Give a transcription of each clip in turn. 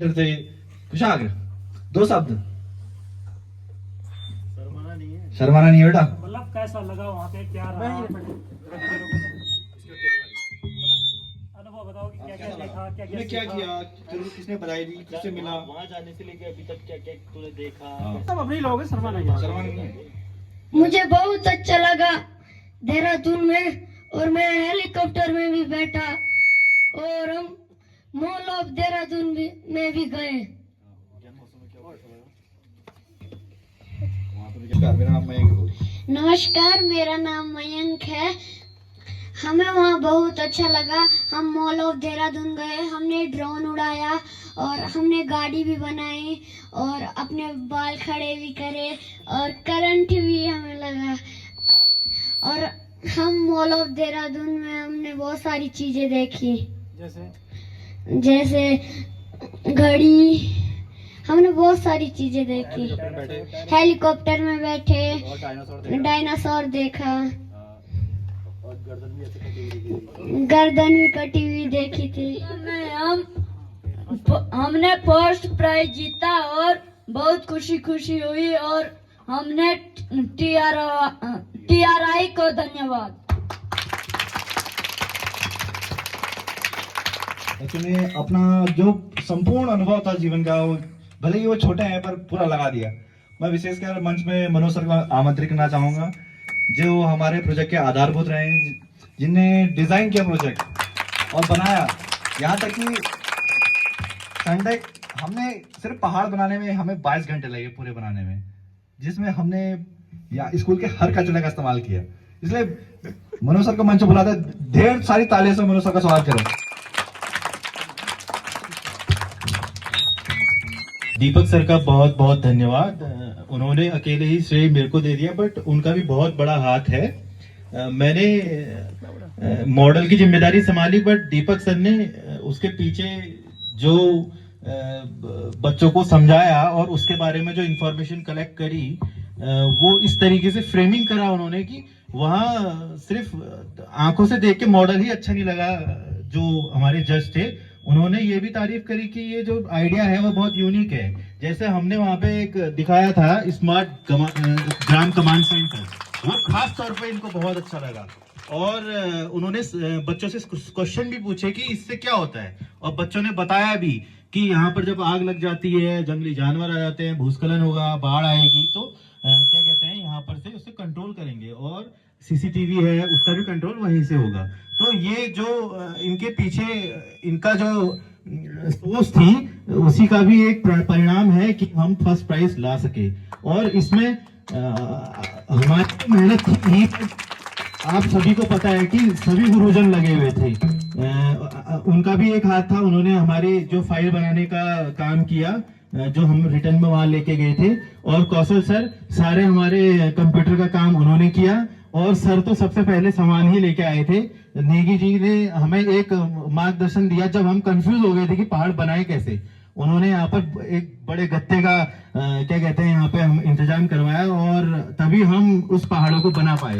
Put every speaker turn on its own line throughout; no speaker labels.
थे कुशाग्र, दो शब्द। शर्माना नहीं है बेटा।
मतलब कैसा लगा वहाँ पे, क्या रहा अनुभव बताओ कि क्या क्या देखा, क्या
तूने क्या किया, तेरे को किसने बधाई दी, किससे मिला?
वहाँ जाने से लेके अभी तक क्या क्या तूने देखा?
सब अपने ही लोग हैं, शर्माना नहीं है।
शर्माना नहीं है।
मुझे बहुत अच्छा लगा देहरादून में, और मैं हेलीकॉप्टर में भी बैठा, और हम मॉल ऑफ देहरादून में भी गए।
मेरा नाम मयंक है।
नमस्कार, मेरा नाम मयंक है। हमें वहाँ बहुत अच्छा लगा। हम मॉल ऑफ देहरादून गए, हमने ड्रोन उड़ाया और हमने गाड़ी भी बनाई और अपने बाल खड़े भी करे और करंट भी हमें लगा। और हम मॉल ऑफ देहरादून में हमने बहुत सारी चीजें देखी, जैसे घड़ी, हमने बहुत सारी चीजें देखी। हेलीकॉप्टर में बैठे, डायनासोर देखा, गर्दन भी कटी हुई देखी थी। हमने फर्स्ट प्राइज जीता और बहुत खुशी हुई, और हमने TRI को धन्यवाद।
तूने अपना जो संपूर्ण अनुभव था जीवन का, वो भले ही वो छोटे हैं पर पूरा लगा दिया। मैं विशेषकर मंच में मनोज सर को आमंत्रित करना चाहूंगा, जो हमारे प्रोजेक्ट के आधारभूत रहे हैं, जिनने डिजाइन किया प्रोजेक्ट और बनाया। यहाँ तक कि संडे हमने सिर्फ पहाड़ बनाने में हमें 22 घंटे लगे पूरे बनाने में, जिसमें हमने या स्कूल के हर कचरे का इस्तेमाल किया। इसलिए मनोज सर को मंच बुलाते, ढेर सारी तालियों से मनोज सर का स्वागत करें।
दीपक सर का बहुत बहुत धन्यवाद। उन्होंने अकेले ही श्रेय मेरे को दे दिया, बट उनका भी बहुत बड़ा हाथ है। मैंने मॉडल की जिम्मेदारी संभाली, बट दीपक सर ने उसके पीछे जो बच्चों को समझाया और उसके बारे में जो इंफॉर्मेशन कलेक्ट करी, वो इस तरीके से फ्रेमिंग करा उन्होंने कि वहाँ सिर्फ आंखों से देख के मॉडल ही अच्छा नहीं लगा। जो हमारे जज थे उन्होंने ये भी तारीफ करी कि ये जो आइडिया है वो बहुत यूनिक है। जैसे हमने वहाँ पे एक दिखाया था स्मार्ट ग्राम कमांड सेंटर, वो खास तौर पे इनको बहुत अच्छा लगा। और उन्होंने बच्चों से क्वेश्चन भी पूछे कि इससे क्या होता है, और बच्चों ने बताया भी कि यहाँ पर जब आग लग जाती है, जंगली जानवर आ जाते हैं, भूस्खलन होगा, बाढ़ आएगी, तो क्या कहते हैं यहाँ पर से उससे कंट्रोल करेंगे, और CCTV है उसका भी कंट्रोल वहीं से होगा। तो ये जो इनके पीछे इनका जो सोच थी, उसी का भी एक परिणाम है कि हम फर्स्ट प्राइज ला सके। और इसमें हमारी मेहनत थी, आप सभी को पता है कि सभी गुरुजन लगे हुए थे। उनका भी एक हाथ था, उन्होंने हमारे जो फाइल बनाने का काम किया, जो हम रिटर्न में वहां लेके गए थे। और कौशल सर सारे हमारे कंप्यूटर का काम उन्होंने किया, और सर तो सबसे पहले सामान ही लेके आए थे। नेगी जी ने हमें एक मार्गदर्शन दिया जब हम कंफ्यूज हो गए थे कि पहाड़ बनाए कैसे। उन्होंने यहाँ पर एक बड़े गत्ते का क्या कहते हैं यहाँ पे हम इंतजाम करवाया, और तभी हम उस पहाड़ों को बना पाए।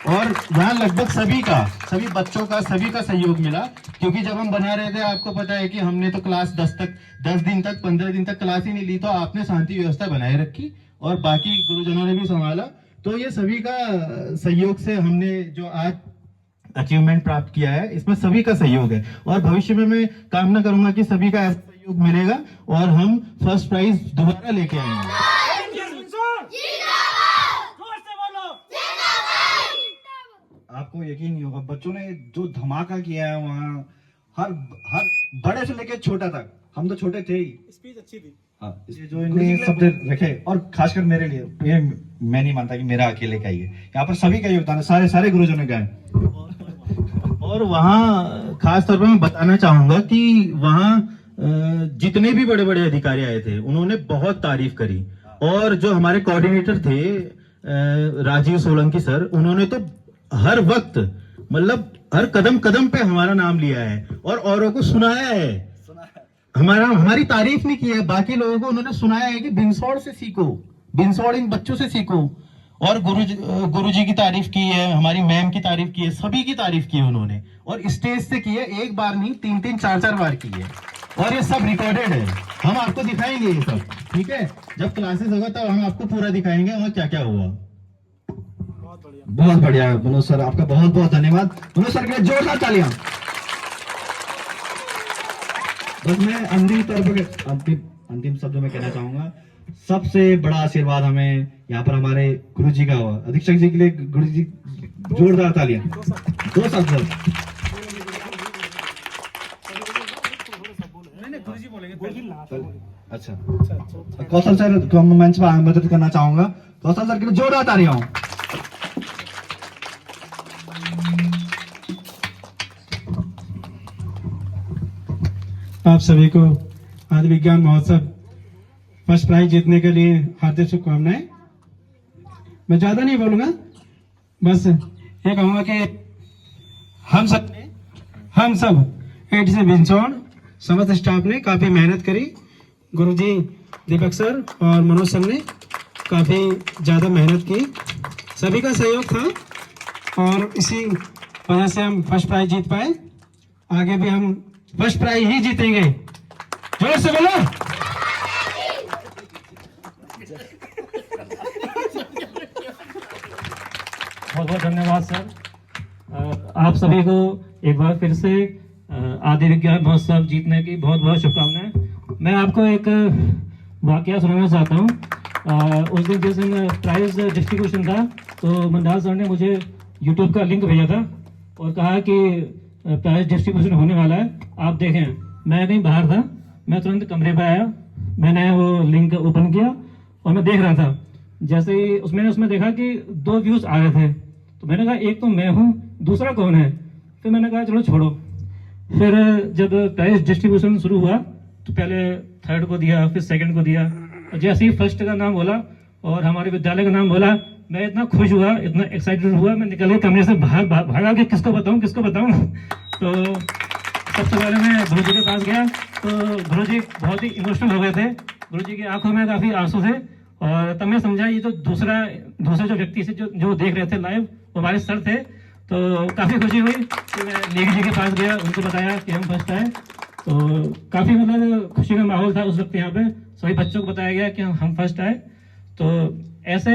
और यहाँ लगभग सभी बच्चों का सभी का सहयोग मिला, क्योंकि जब हम बना रहे थे, आपको पता है कि हमने तो क्लास 10 दिन तक 15 दिन तक क्लास ही नहीं ली, तो आपने शांति व्यवस्था बनाए रखी और बाकी गुरुजनों ने भी संभाला। तो ये सभी का सहयोग से हमने जो आज अचीवमेंट प्राप्त किया है, इसमें सभी का सहयोग है। और भविष्य में मैं कामना करूंगा कि सभी का ऐसा सहयोग मिलेगा और हम फर्स्ट प्राइज दोबारा लेके आएंगे।
आपको यकीन नहीं होगा, बच्चों ने जो धमाका किया है वहाँ, हर बड़े से लेके छोटा तक, हम तो छोटे थे ही।
स्पीच अच्छी थी।
हाँ, ये जो इन्होंने शब्द रखे, और खासकर मेरे लिए, ये मैं नहीं मानता कि मेरा अकेले का ही है, यहाँ पर सभी का योगदान है, सारे गुरुजनों का है।
और वहाँ खास तौर पर मैं बताना चाहूंगा कि वहाँ जितने भी बड़े बड़े अधिकारी आए थे, उन्होंने बहुत तारीफ करी। और जो हमारे कोऑर्डिनेटर थे राजीव सोलंकी सर, उन्होंने तो हर वक्त, मतलब हर कदम कदम पे हमारा नाम लिया है और औरों को सुनाया है। हमारी तारीफ नहीं की है, बाकी लोगों को उन्होंने सुनाया है कि बिनसौड़ से सीखो, बिनसौड़ इन बच्चों से सीखो। और गुरुजी की तारीफ की है, हमारी मैम की तारीफ की है, सभी की तारीफ की है उन्होंने, और स्टेज से की है, एक बार नहीं 3-3 4-4 बार की है, और ये सब रिकॉर्डेड है। हम आपको दिखाएंगे ये सब, ठीक है, जब क्लासेस होगा तब हम आपको पूरा दिखाएंगे और क्या क्या हुआ।
बहुत बढ़िया मनोज सर, आपका बहुत बहुत धन्यवाद। मनोज सर के लिए जोरदार तालियां। बस मैं अंतिम शब्द में कहना चाहूंगा, सबसे बड़ा आशीर्वाद हमें यहाँ पर हमारे गुरुजी का हुआ। अधीक्षक जी के लिए गुरुजी जोरदार तालियां। 2 शब्द। अच्छा, कौशल सर को मैं मंच पर आमंत्रित करना चाहूंगा। कौशल सर के लिए जोरदार तालियां।
आप सभी को आदि विज्ञान महोत्सव फर्स्ट प्राइज जीतने के लिए हार्दिक शुभकामनाएं। मैं ज्यादा नहीं बोलूंगा, बस ये कहूंगा कि हम सब एटीसी बिंचौड़ समस्त स्टाफ ने काफी मेहनत करी। गुरुजी दीपक सर और मनोज सर ने काफी ज्यादा मेहनत की, सभी का सहयोग था और इसी वजह से हम फर्स्ट प्राइज जीत पाए। आगे भी हम फर्स्ट प्राइज ही जीतेंगे। जोर से बोलो।
बहुत बहुत धन्यवाद सर। आप सभी को एक बार फिर से आदि विज्ञान महोत्सव जीतने की बहुत बहुत शुभकामनाएं। मैं आपको एक वाकया सुनाना चाहता हूँ। उस दिन जिस दिन प्राइज डिस्ट्रीब्यूशन था तो मंडाल सर ने मुझे यूट्यूब का लिंक भेजा था और कहा कि प्राइज डिस्ट्रीब्यूशन होने वाला है, आप देखें। मैं कहीं बाहर था, मैं तुरंत कमरे पर आया, मैंने वो लिंक ओपन किया और मैं देख रहा था। जैसे ही उसमें देखा कि 2 व्यूज आ रहे थे, तो मैंने कहा एक तो मैं हूँ, दूसरा कौन है। फिर मैंने कहा चलो छोड़ो। फिर जब प्राइज डिस्ट्रीब्यूशन शुरू हुआ तो पहले 3rd को दिया, फिर 2nd को दिया, और जैसे ही 1st का नाम बोला और हमारे विद्यालय का नाम बोला, मैं इतना खुश हुआ, इतना एक्साइटेड हुआ, मैं निकल के कमरे से भागा कि किसको बताऊं। तो सबसे पहले मैं गुरुजी के पास गया तो गुरुजी बहुत ही इमोशनल हो गए थे। गुरुजी की आंखों में काफी आंसू थे और तब मैं समझा ये तो दूसरे जो व्यक्ति से जो देख रहे थे लाइव, वो हमारे सर थे। तो काफी खुशी हुई कि मैं नेगी जी के पास गया, उनको बताया कि हम फर्स्ट आए। तो काफी मतलब खुशी का माहौल था उस वक्त यहाँ पे। सभी बच्चों को बताया गया कि हम फर्स्ट आए। तो ऐसे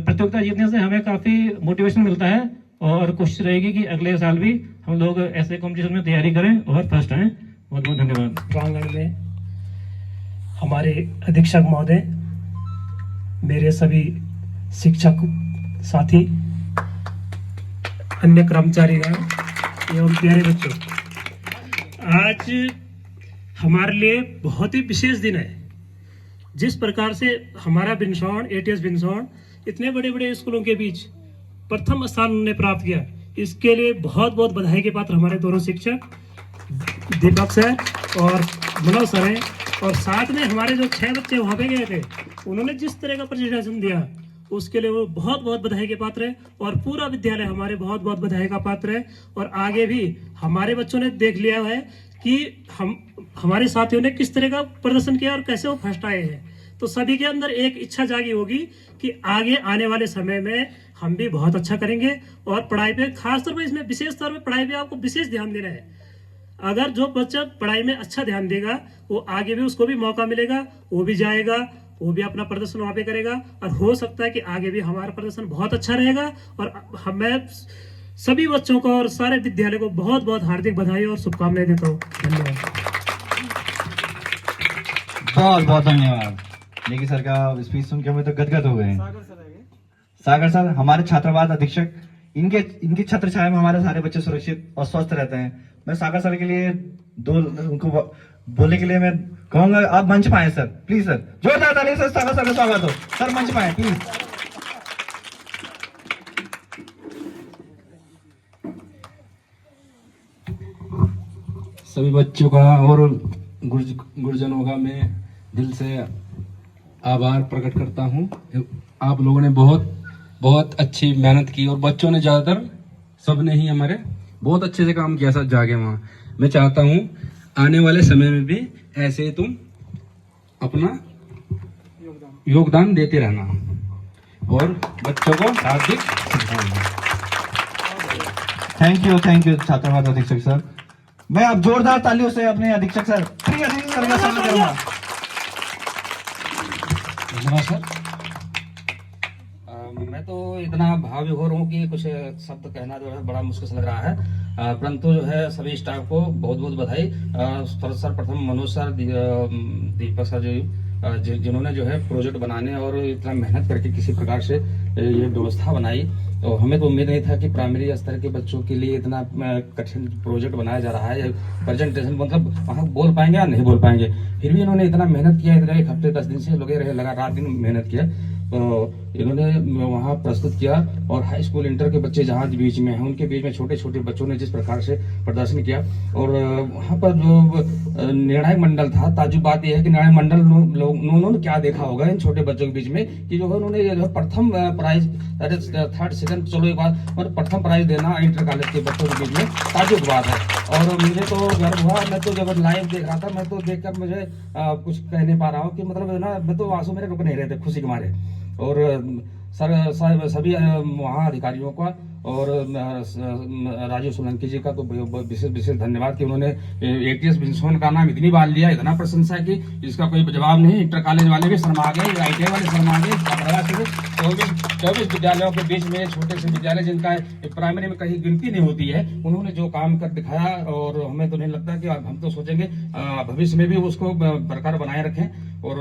प्रतियोगिता जीतने से हमें काफी मोटिवेशन मिलता है और कोशिश रहेगी कि अगले साल भी हम लोग ऐसे कॉम्पिटिशन में तैयारी करें और फर्स्ट आए। बहुत बहुत धन्यवाद।
प्रांगण में हमारे अधीक्षक महोदय, मेरे सभी शिक्षक साथी, अन्य कर्मचारीगण एवं प्यारे बच्चों, आज हमारे लिए बहुत ही विशेष दिन है। जिस प्रकार से हमारा बिंसौड़, एटीएस बिंसौड़ इतने बड़े बड़े स्कूलों के बीच प्रथम स्थान उन्होंने प्राप्त किया, इसके लिए बहुत बहुत बधाई के पात्र हमारे दोनों शिक्षक दीपक सर और मनोज सर हैं। और साथ में हमारे जो 6 बच्चे वहाँ पे गए थे, उन्होंने जिस तरह का प्रेजेंटेशन दिया उसके लिए वो बहुत बहुत बधाई के पात्र है। और पूरा विद्यालय हमारे बहुत बहुत बधाई का पात्र है। और आगे भी हमारे बच्चों ने देख लिया है कि हमारे साथियों ने किस तरह का प्रदर्शन किया और कैसे वो फर्स्ट आए हैं। तो सभी के अंदर एक इच्छा जागी होगी कि आगे आने वाले समय में हम भी बहुत अच्छा करेंगे। और पढ़ाई पे खासतौर पर, इसमें विशेष तौर पर पढ़ाई पे आपको विशेष ध्यान देना है। अगर जो बच्चा पढ़ाई में अच्छा ध्यान देगा, वो आगे भी उसको भी मौका मिलेगा, वो भी जाएगा, वो भी अपना प्रदर्शन वहाँ पे करेगा। और हो सकता है कि आगे भी हमारा प्रदर्शन बहुत अच्छा रहेगा। और मैं सभी बच्चों को और सारे विद्यालय को बहुत बहुत हार्दिक बधाई और शुभकामनाएं देता हूँ। धन्यवाद।
बहुत बहुत धन्यवाद। नेगी सर का स्पीच सुन के हमें तो गदगद हो गए। सागर सर हमारे छात्रावास अधीक्षक, इनकी छत्र छाया में हमारे सारे बच्चे सुरक्षित और स्वस्थ रहते हैं। मैं सागर सर के लिए उनको बोलने के लिए मैं कहूंगा, आप मंच पाए सर, प्लीज सर, जोरदार ताली से सागर सर का स्वागत हो। सर मंच पाए प्लीज।
सभी बच्चों का और गुरुजनों का मैं दिल से आभार प्रकट करता हूँ। आप लोगों ने बहुत अच्छी मेहनत की और बच्चों ने ज़्यादातर सबने ही हमारे बहुत अच्छे से काम किया सर जाके वहाँ। मैं चाहता हूँ आने वाले समय में भी ऐसे तुम अपना योगदान देते रहना। और बच्चों को हार्दिक शुभकामनाएं।
थैंक यू छात्रावास अधीक्षक सर। मैं अब जोरदार तालियों से अपने अधीक्षक सर प्रिय अधीक्षक सर का स्वागत करूंगा।
धन्यवाद सर। मैं तो इतना भाव विभोर हूँ कि कुछ शब्द कहना जो है बड़ा मुश्किल लग रहा है, परंतु जो है सभी स्टाफ को बहुत बहुत बधाई। सर्वप्रथम मनोज सर, दीपक सर जी जिन्होंने जो है प्रोजेक्ट बनाने और इतना मेहनत करके किसी प्रकार से ये व्यवस्था बनाई। तो हमें तो उम्मीद नहीं था कि प्राइमरी स्तर के बच्चों के लिए इतना कठिन प्रोजेक्ट बनाया जा रहा है। प्रेजेंटेशन मतलब वहाँ बोल पाएंगे या नहीं बोल पाएंगे, फिर भी इन्होंने इतना मेहनत किया, इतना 1 हफ्ते 10 दिन से लगे रहे, लगा रात दिन मेहनत किया। तो इन्होंने वहाँ प्रस्तुत किया और हाई स्कूल इंटर के बच्चे जहाँ बीच में हैं उनके बीच में छोटे छोटे बच्चों ने जिस प्रकार से प्रदर्शन किया, और वहाँ पर जो निर्णायक मंडल था, ताजुब बात यह है कि निर्णायक मंडल उन्होंने क्या देखा होगा इन छोटे बच्चों के बीच में कि जो है उन्होंने प्रथम प्राइज, थर्ड सेकंड चलो एक बात, और प्रथम प्राइज देना इंटर कॉलेज के बच्चों के बीच में ताजुब बात है। और मुझे तो गर्व हुआ, मैं तो जब लाइव देख रहा था, मैं तो देखकर मुझे कुछ कह नहीं पा रहा हूँ कि मतलब ना, मैं तो आंसू मेरे रुक नहीं रहे थे खुशी के मारे। और सर सभी वहाँ अधिकारियों का और राजीव सोलंकी जी का तो विशेष धन्यवाद कि उन्होंने एटीएस बिंसोन का नाम इतनी बार लिया, इतना प्रशंसा की, इसका कोई जवाब नहीं। इंटर कॉलेज वाले भी शर्मा गए, ITI वाले शर्मा गए। 24 विद्यालयों के बीच में छोटे से विद्यालय जिनका प्राइमरी में कहीं गिनती नहीं होती है, उन्होंने जो काम कर दिखाया, और हमें तो नहीं लगता कि हम तो सोचेंगे भविष्य में भी उसको बरकरार बनाए रखें। और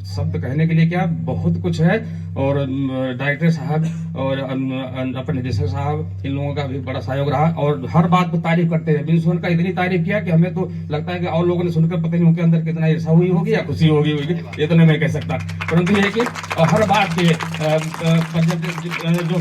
शब्द कहने के लिए क्या, बहुत कुछ है। और डायरेक्टर साहब और अपने निदेशक साहब, इन लोगों का भी बड़ा सहयोग रहा, और हर बात पर तारीफ करते हैं। बिंसोन का इतनी तारीफ किया कि हमें तो लगता है कि और लोगों ने सुनकर पता नहीं उनके अंदर कितना ईर्षा हुई होगी या खुशी होगी, ये तो नहीं मैं कह सकता। परंतु ये कि हर बात के जो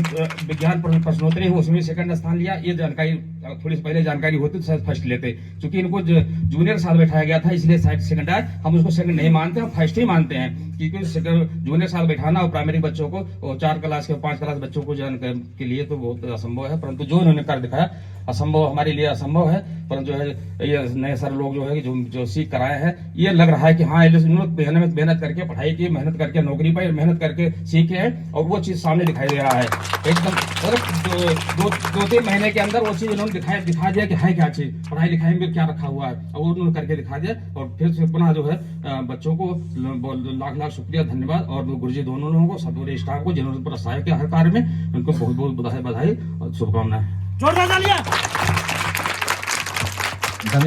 विज्ञान प्रश्नोत्तरी है उसमें सेकंड स्थान लिया, ये जानकारी थोड़ी सी पहले जानकारी होती तो शायद फर्स्ट लेते, क्योंकि इनको जूनियर साल बैठाया गया था, इसलिए शायद सेकंड आया। हम उसको सेकंड नहीं मानते, हम फर्स्ट ही मानते हैं, क्योंकि जूनियर साल बैठाना और प्राइमरी बच्चों को 4 क्लास के 5 क्लास बच्चों को जानने के लिए तो बहुत असंभव है, परंतु जो इन्होंने कर दिखाया असंभव हमारे लिए असंभव है। परंतु जो है ये नए सर लोग जो है जो सीख कराए हैं, ये लग रहा है कि हाँ इन्होंने मेहनत करके पढ़ाई की, मेहनत करके नौकरी पाई, मेहनत करके सीखे हैं, और वो चीज सामने दिखाई दे रहा है एकदम। 2-3 महीने के अंदर वो चीज इन्होंने दिखा दिया कि है क्या चीज, पढ़ाई लिखाई में क्या रखा हुआ है, और उन्होंने करके दिखा दिया। और फिर से पुनः जो है बच्चों को लाख लाख शुक्रिया, धन्यवाद, और गुरुजी दोनों लोगों को, सब स्टाफ को जिन्होंने पूरा सहायता किया हर कार्य में, उनको बहुत बहुत बधाई और शुभकामनाएं।
जोरदार तालियां।